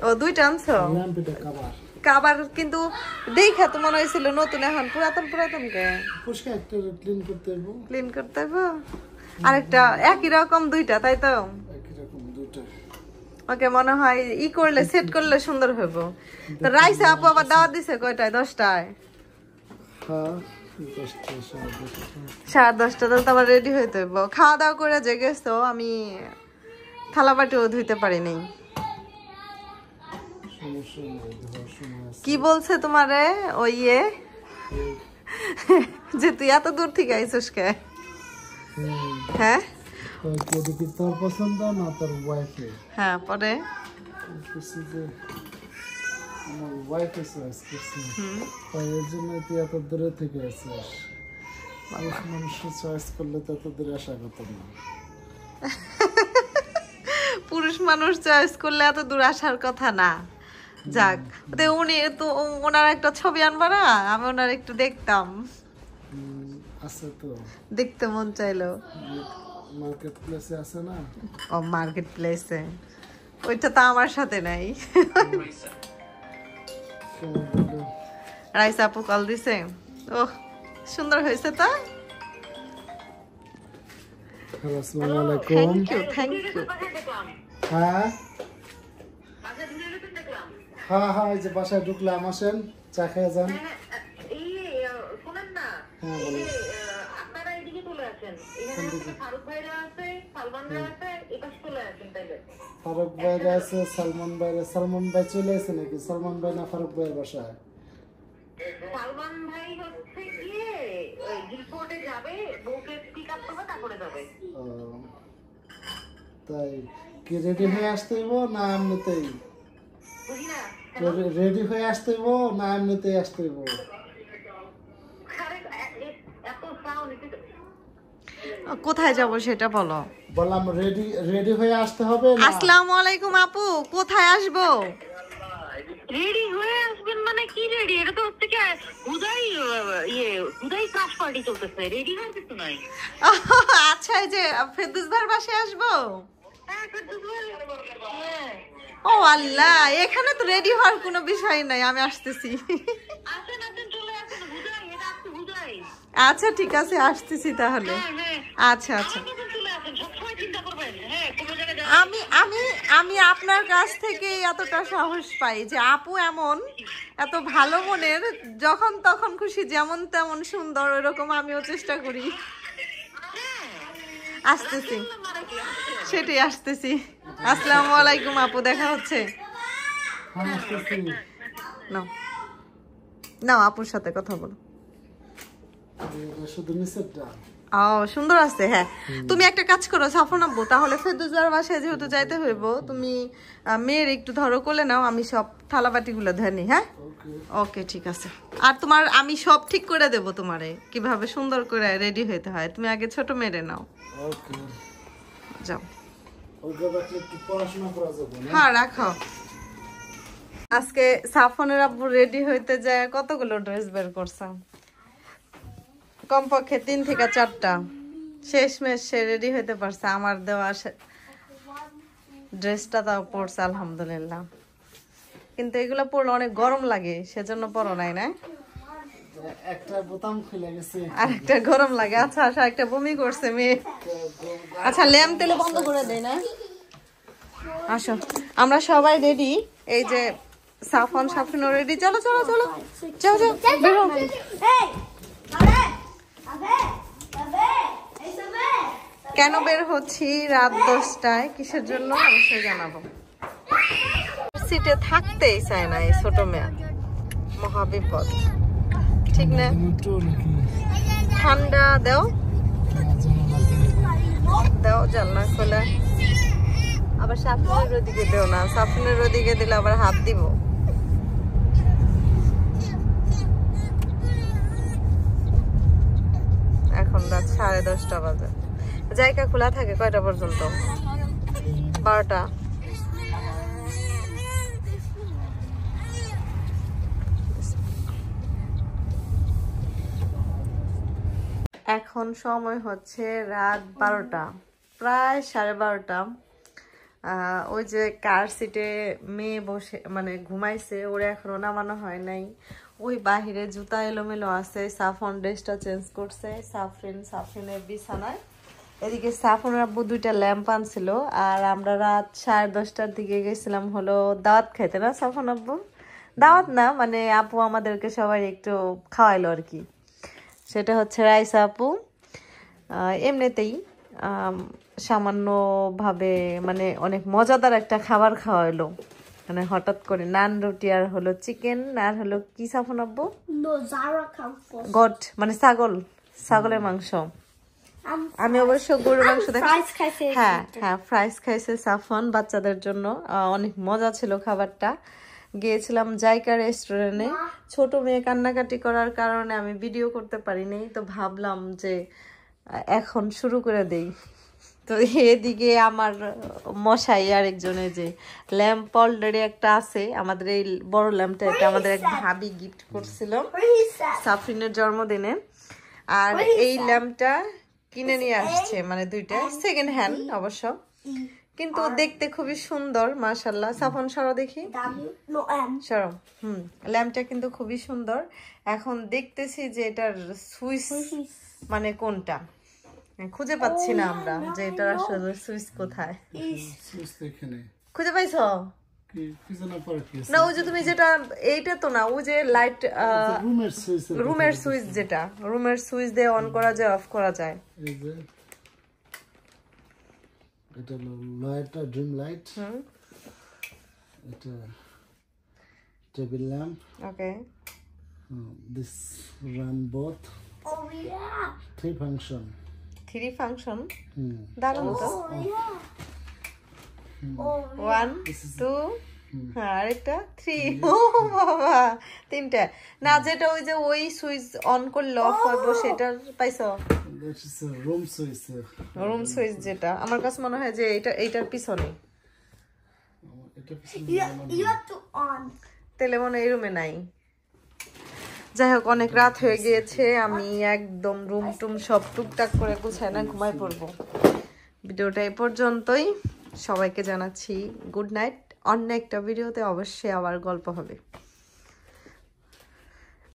ও দুইটা আনছো? কাবার কিন্তু দেখা তো মনে হয়েছিল নতুন, এখন পুরাতন পুরাতন কে ক্লিন করতে হবে। আরেকটা একই রকম দুইটা, তাই তো? ওকে মনে হয় ই করলে সেট করলে সুন্দর হইব। তো রাইসা আপু আবার দাওয়াত দিছে কয়টায়? 10টায়? 10:30 তো আবার রেডি হইতে হইব। খাওয়া দাওয়া করে যে গেছো, আমি থালা বাটিও ধুইতে পারিনি। কি বলছে তোমারে ওই যে তুই এত দূর থেকে আইছিস কে? হ্যাঁ তোর পছন্দ না তোর ওয়াইফের? হ্যাঁ পরে আমার ওয়াইফ চয়েস করছে, তাই এর জন্য তুই এত দূরে থেকে আসিস। মানুষের চয়েস করলে তো এত দূরে আসা কথা না। পুরুষ মানুষ চয়েস করলে এত দূর আসার কথা না। যাক, উনি তো ওনার একটা ছবি আনবা না, আমি ওনার একটু দেখতাম। আছে তো, দেখতে মন চাইলো। মার্কেট প্লেসে আছে না? ও মার্কেট প্লেসে, ওইটা তো আমার সাথে নাই। রাইস আপু কল দিছে। ওহ সুন্দর হয়েছে তো। আসসালামু আলাইকুম। Thank you. হ্যাঁ হ্যাঁ হ্যাঁ, এই যে বাসায় ঢুকলাম, আসেন চা খেয়ে যান। ফারুক ভাইরা আছে, সালমান ভাইরা। সালমান ভাই চলে আসে নাকি? সালমান ভাই না ফারুক ভাইয়ের বাসায়? সালমান ভাই হচ্ছে গিয়ে রিপোর্টে যাবে, বউকে পিক আপ করবে, তারপরে যাবে। তাই কি রেডি হয়ে আসতে হইব না এমনিতেই? বুঝি না, রেডি হয়ে আসতে হইব না এমনিতেই আসতে হইব? কোথায় যাব সেটা বলো। বললাম রেডি হয়ে আসতে হবে। আসসালামু আলাইকুম আপু, কোথায় আসবো? রেডি হয়ে আসবেন মানে কি রেডি? এটা তো হচ্ছে কি হুদাই ক্রাশ পার্টি চলতেছে, রেডি হওয়ার কিছু নাই। আচ্ছা, এই যে ফেরদৌস ভাইয়ের বাসায় আসবো? ও আল্লাহ, এখানে তো রেডি হওয়ার কোনো বিষয় নাই, আমি আসতেছি। আচ্ছা ঠিক আছে, আসতেছি তাহলে। আচ্ছা আচ্ছা, আমি আমি আমি আপনার কাছ থেকে এতটা সাহস পাই যে আপু এমন এত ভালো মনের, যখন তখন খুশি যেমন তেমন সুন্দর, ওরকম আমিও চেষ্টা করি। আসতেছি, সেটাই আসতেছি। আসসালামু আলাইকুম আপু, দেখা হচ্ছে। নাও নাও, আপুর সাথে কথা বলো। ও সুন্দর আছে। হ্যাঁ তুমি একটা কাজ করো সাফন আব্বু, তাহলে ফেরদৌস ভাইয়ের বাসায় যেহেতু যাইতে হইব, তুমি মেয়ের একটু ধরো কোলে নাও, আমি সব থালা বাটিগুলো ধরে নিই। হ্যাঁ ওকে ঠিক আছে। আর তোমার আমি সব ঠিক করে দেবো, তোমারে কিভাবে সুন্দর করে রেডি হইতে হয়। তুমি আগে ছোট মেরে নাও, যাও। হ্যাঁ রাখো। আজকে সাফনের আব্বু রেডি হইতে যায় কতগুলো ড্রেস বের করছাম, কমপক্ষে 3 থেকে 4টা। শেষমেশ সে রেডি হইতে পারছে, আমার দেওয়া ড্রেসটা তাও পরছে আলহামদুলিল্লাহ। কিন্তু এগুলো পরলে অনেক গরম লাগে, সেজন্য পরো নাই না? একটা বোতাম খুলে গেছে আর একটা গরম লাগে। আচ্ছা আচ্ছা, একটা বমি করছে মেয়ে। আচ্ছা ল্যাম্প তেলে বন্ধ করে দেই না? আসো, আমরা সবাই রেডি। এই যে সাফিনও রেডি। চলো চলো চলো, যাও যাও, বের হও। কেন বের হচ্ছি রাত 10টায়, কিসের জন্য অবশ্যই জানাবো। সিটে থাকতেই চায় না এই ছোট মেয়ে, মহাবিপদ। ঠিক না? ঠান্ডা দাও দাও, জানলা খোলা। আবার সাফিনের ওদিকে দেও না, সাফিনের ওদিকে দিলে আবার হাত দিব। এখন রাত 10:30 বাজে। জায়গা খোলা থাকে কয়টা পর্যন্ত? 12টা। এখন সময় হচ্ছে রাত 12টা, প্রায় 12:30। ওই যে কার সিটে মেয়ে বসে মানে ঘুমাইছে, ওরা এখনো নামানো হয় নাই। ওই বাহিরে জুতা এলোমেলো আছে, সাফন ড্রেসটা চেঞ্জ করছে, সাফরিনের বিছানায়। এদিকে সাফনের আব্বু 2টা ল্যাম্প আনছিল, আর আমরা রাত 10:30টার দিকে গেছিলাম হলো দাওয়াত খাইতে, না সাফন আব্বু? দাওয়াত না মানে আপু আমাদেরকে সবাই একটু খাওয়াইলো আর কি। সেটা হচ্ছে রাইসা আপু এমনিতেই সামান্যভাবে মানে অনেক মজাদার একটা খাবার খাওয়াইলো, মানে হঠাৎ করে নান রুটি আর হলো চিকেন আর হলো কি সাফন আব্বু? গট মানে ছাগলের মাংস। আমি অবশ্য গরুর মাংস হ্যাঁ হ্যাঁ ফ্রাইস খাইছে সাফন বাচ্চাদের জন্য। অনেক মজা ছিল খাবারটা। গিয়েছিলাম জাইকা রেস্টুরেন্টে। ছোট মেয়ে কান্নাকাটি করার কারণে আমি ভিডিও করতে পারিনি, তো ভাবলাম যে এখন শুরু করে দেই। তো এদিকে আমার মশাই আরেকজনের যে ল্যাম্প অলরেডি একটা আছে, আমাদের এই বড় ল্যাম্পটা এটা আমাদের এক ভাবি গিফট করছিল সাফরিনের জন্মদিনে। আর এই ল্যাম্পটা কিনে নিয়ে আসছে, মানে 2টা সেকেন্ড হ্যান্ড অবশ্য, কিন্তু দেখতে খুবই সুন্দর মাশাআল্লাহ। সাফন সরো দেখি, সরো। ল্যাম্পটা কিন্তু খুবই সুন্দর। এখন দেখতেছি যে এটার সুইচ মানে কোনটা খুঁজে পাচ্ছি না আমরা, যে এটার আসলে সুইচ কোথায়। খুঁজে পাইছো? না ওই যে তুমি যেটা এইটা তো না, ওই যে লাইট রুমের সুইচ, যেটা রুমের সুইচ দিয়ে অন করা যায় অফ করা যায়। এটা লাইটটা ড্রিম লাইট, এটা table lamp. Okay, this run both 3 function. দারুণ তো। 1 2 হ্যাঁ আরেকটা 3। ও বাবা 3টা না, যেটা ওই যে ওই সুইচ অন করলে অফ হবে সেটা পাইছো? রুম সুইচ যেটা আমার কাছে মনে হয় যে এইটার পিছনে, তাহলে মনে এই রুমে নাই। যাই হোক অনেক রাত হয়ে গিয়েছে, আমি একদম রুম টুম সব টুকটাক করে গুছায় না ঘুমায় পড়বো। ভিডিওটা এই পর্যন্তই, সবাইকে জানাচ্ছি গুড নাইট। অন্য একটা ভিডিওতে অবশ্যই আবার গল্প হবে।